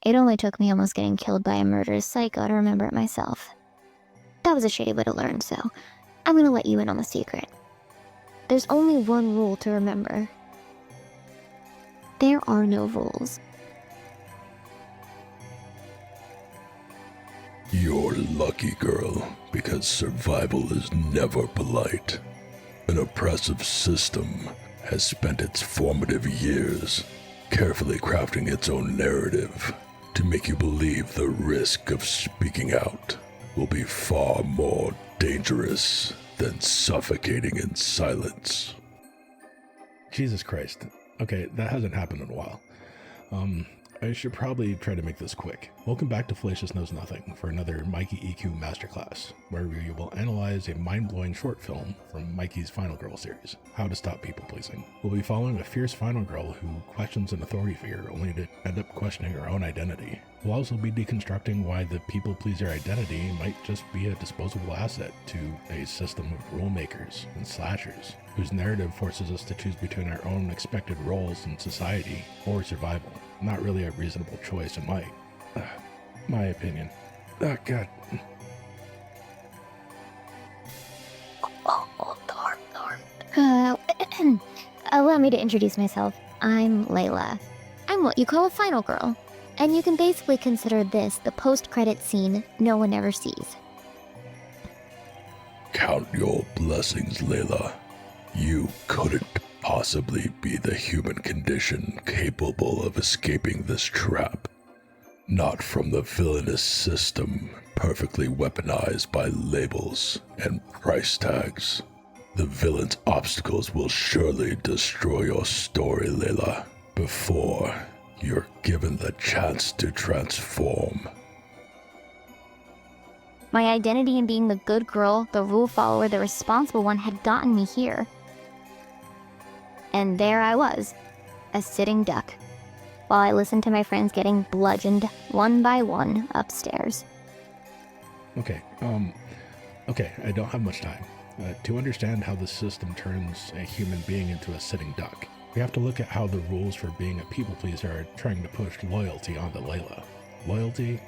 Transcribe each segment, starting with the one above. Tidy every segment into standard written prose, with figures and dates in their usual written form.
It only took me almost getting killed by a murderous psycho to remember it myself. That was a shitty way to learn, so I'm gonna let you in on the secret. There's only one rule to remember. There are no rules. You're lucky, girl, because survival is never polite. An oppressive system has spent its formative years carefully crafting its own narrative to make you believe the risk of speaking out will be far more dangerous than suffocating in silence. Jesus Christ. Okay, that hasn't happened in a while. I should probably try to make this quick. Welcome back to Feelacious Knows Nothing for another Mykie EQ Masterclass, where we will analyze a mind-blowing short film from Mykie's Final Girl series, How to Stop People Pleasing. We'll be following a fierce final girl who questions an authority figure only to end up questioning her own identity. We'll also be deconstructing why the people pleaser identity might just be a disposable asset to a system of rule makers and slashers, whose narrative forces us to choose between our own expected roles in society or survival. Not really a reasonable choice in my opinion. Oh, God. Allow me to introduce myself. I'm Layla. I'm what you call a final girl. And you can basically consider this the post-credit scene no one ever sees. Count your blessings, Layla. You couldn't possibly be the human condition capable of escaping this trap. Not from the villainous system perfectly weaponized by labels and price tags. The villain's obstacles will surely destroy your story, Layla, before you're given the chance to transform. My identity in being the good girl, the rule follower, the responsible one had gotten me here. And there I was, a sitting duck, while I listened to my friends getting bludgeoned one by one upstairs. Okay, I don't have much time. To understand how the system turns a human being into a sitting duck, we have to look at how the rules for being a people pleaser are trying to push loyalty onto Layla. Loyalty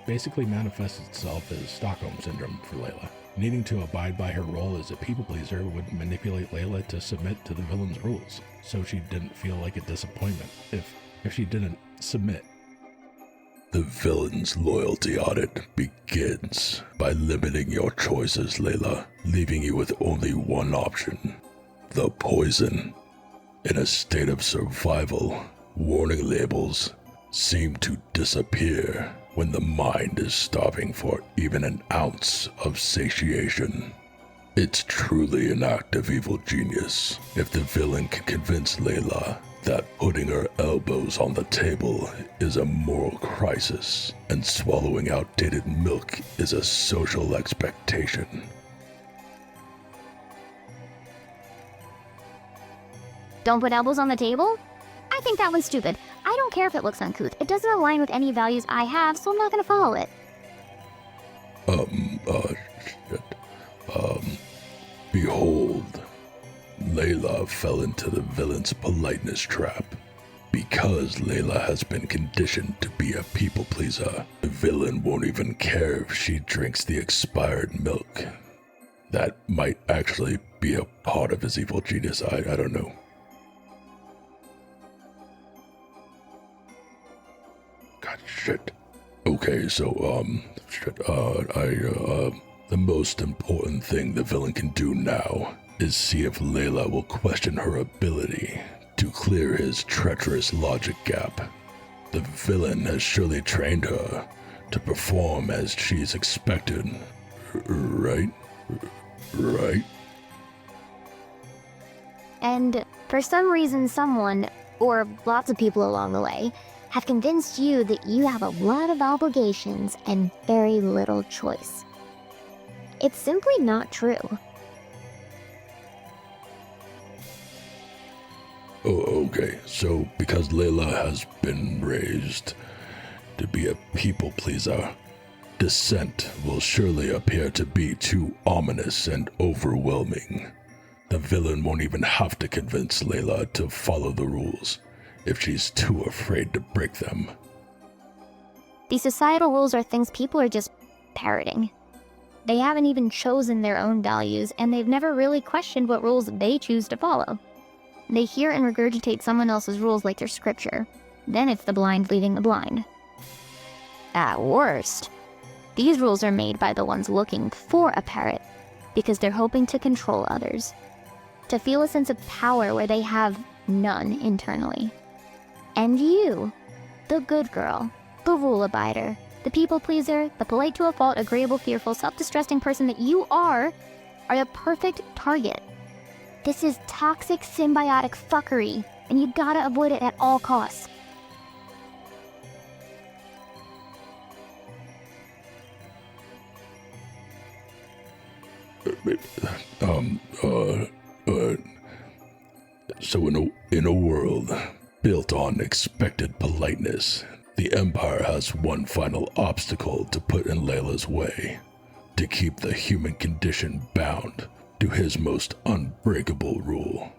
basically manifests itself as Stockholm Syndrome for Layla. Needing to abide by her role as a people pleaser would manipulate Layla to submit to the villain's rules, so she didn't feel like a disappointment if she didn't submit. The villain's loyalty audit begins by limiting your choices, Layla, leaving you with only one option: the poison. In a state of survival, warning labels seem to disappear when the mind is starving for even an ounce of satiation. It's truly an act of evil genius if the villain can convince Layla that putting her elbows on the table is a moral crisis and swallowing outdated milk is a social expectation. Don't put elbows on the table? I think that one's stupid. I don't care if it looks uncouth. It doesn't align with any values I have, so I'm not gonna follow it. Behold, Layla fell into the villain's politeness trap. Because Layla has been conditioned to be a people pleaser, the villain won't even care if she drinks the expired milk. That might actually be a part of his evil genius, I don't know. God, shit. Okay, so, the most important thing the villain can do now is see if Layla will question her ability to clear his treacherous logic gap. The villain has surely trained her to perform as she's expected, right? Right? And for some reason someone, or lots of people along the way, have convinced you that you have a lot of obligations and very little choice. It's simply not true. Oh, okay, so because Layla has been raised to be a people pleaser, dissent will surely appear to be too ominous and overwhelming. The villain won't even have to convince Layla to follow the rules if she's too afraid to break them. These societal rules are things people are just parroting. They haven't even chosen their own values, and they've never really questioned what rules they choose to follow. They hear and regurgitate someone else's rules like they're scripture. Then it's the blind leading the blind. At worst, these rules are made by the ones looking for a parrot, because they're hoping to control others, to feel a sense of power where they have none internally. And you, the good girl, the rule abider, the people pleaser, the polite to a fault, agreeable, fearful, self-distrusting person that you are the perfect target. This is toxic symbiotic fuckery, and you gotta avoid it at all costs. So in a world built on expected politeness, the Empire has one final obstacle to put in Layla's way, to keep the human condition bound to his most unbreakable rule.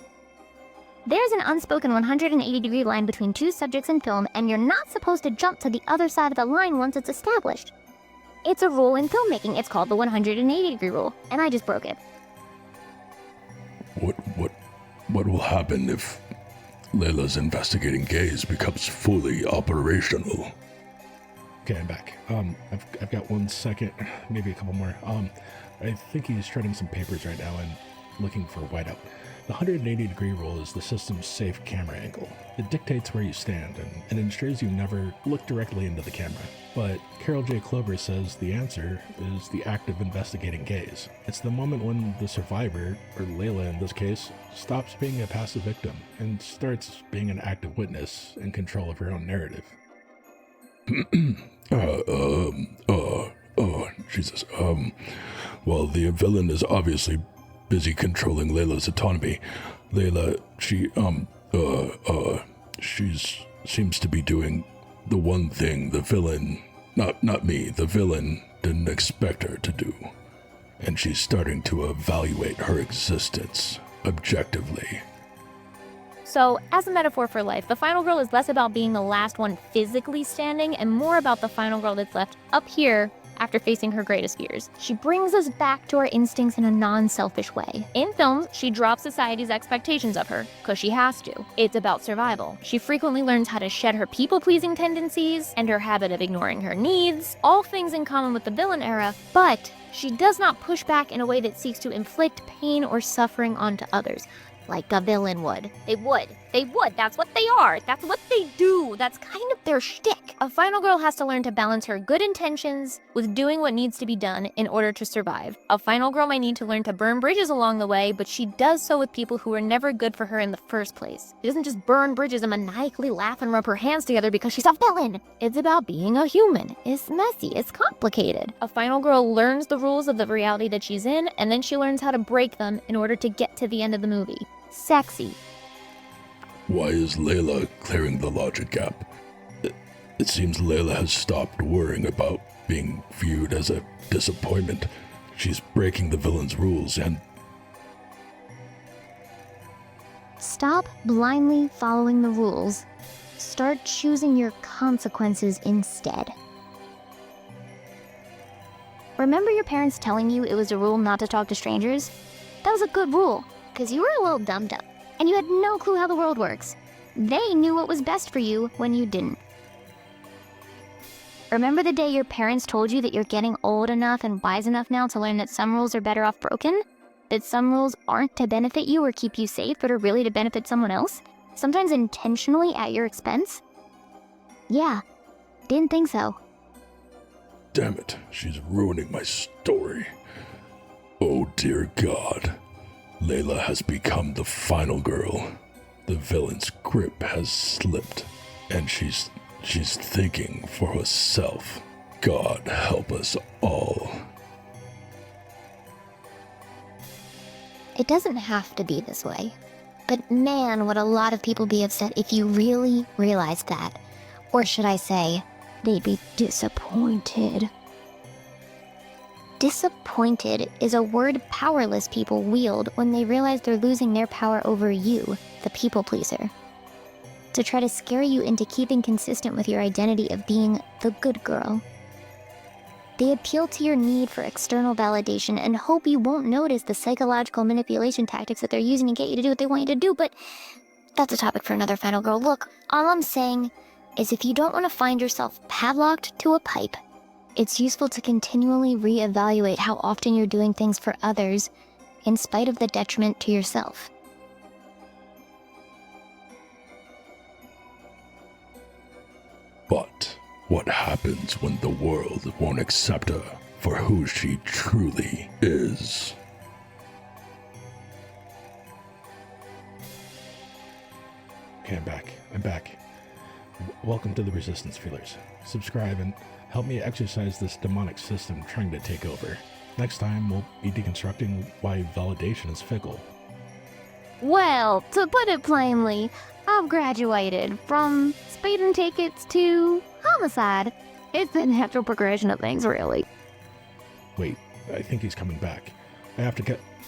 There's an unspoken 180-degree line between two subjects in film, and you're not supposed to jump to the other side of the line once it's established. It's a rule in filmmaking. It's called the 180-degree rule, and I just broke it. What will happen if Layla's investigating gaze becomes fully operational? Okay, I'm back. I've got 1 second, maybe a couple more. I think he's shredding some papers right now and looking for whiteout. The 180-degree rule is the system's safe camera angle. It dictates where you stand and ensures you never look directly into the camera. But Carol J. Clover says the answer is the act of investigating gaze. It's the moment when the survivor, or Layla in this case, stops being a passive victim and starts being an active witness in control of her own narrative. Jesus. Well, the villain is obviously busy controlling Layla's autonomy. Layla, she seems to be doing the one thing the villain, not me, the villain didn't expect her to do. And she's starting to evaluate her existence objectively. So, as a metaphor for life, the final girl is less about being the last one physically standing and more about the final girl that's left up here after facing her greatest fears. She brings us back to our instincts in a non-selfish way. In films, she drops society's expectations of her, because she has to. It's about survival. She frequently learns how to shed her people-pleasing tendencies and her habit of ignoring her needs, all things in common with the villain era, but she does not push back in a way that seeks to inflict pain or suffering onto others, like a villain would. They would. That's what they are. That's what they do. That's kind of their shtick. A final girl has to learn to balance her good intentions with doing what needs to be done in order to survive. A final girl might need to learn to burn bridges along the way, but she does so with people who were never good for her in the first place. She doesn't just burn bridges and maniacally laugh and rub her hands together because she's a villain. It's about being a human. It's messy. It's complicated. A final girl learns the rules of the reality that she's in, and then she learns how to break them in order to get to the end of the movie. Sexy. Why is Layla clearing the logic gap? It seems Layla has stopped worrying about being viewed as a disappointment. She's breaking the villain's rules and... Stop blindly following the rules. Start choosing your consequences instead. Remember your parents telling you it was a rule not to talk to strangers? That was a good rule, because you were a little dumb, and you had no clue how the world works. They knew what was best for you when you didn't. Remember the day your parents told you that you're getting old enough and wise enough now to learn that some rules are better off broken? That some rules aren't to benefit you or keep you safe, but are really to benefit someone else? Sometimes intentionally at your expense? Yeah, didn't think so. Damn it, she's ruining my story. Oh dear God. Layla has become the final girl. The villain's grip has slipped, and she's thinking for herself. God help us all. It doesn't have to be this way. But man, would a lot of people be upset if you really realized that. Or should I say, they'd be disappointed. Disappointed is a word powerless people wield when they realize they're losing their power over you, the people pleaser. to try to scare you into keeping consistent with your identity of being the good girl. They appeal to your need for external validation and hope you won't notice the psychological manipulation tactics that they're using to get you to do what they want you to do, but that's a topic for another Final Girl. Look, all I'm saying is if you don't want to find yourself padlocked to a pipe, it's useful to continually reevaluate how often you're doing things for others in spite of the detriment to yourself. But what happens when the world won't accept her for who she truly is? Okay, I'm back. Welcome to the Resistance, Feelers. Subscribe and help me exercise this demonic system trying to take over. Next time, we'll be deconstructing why validation is fickle. Well, to put it plainly, I've graduated from speeding tickets to homicide. It's the natural progression of things, really. Wait, I think he's coming back. I have to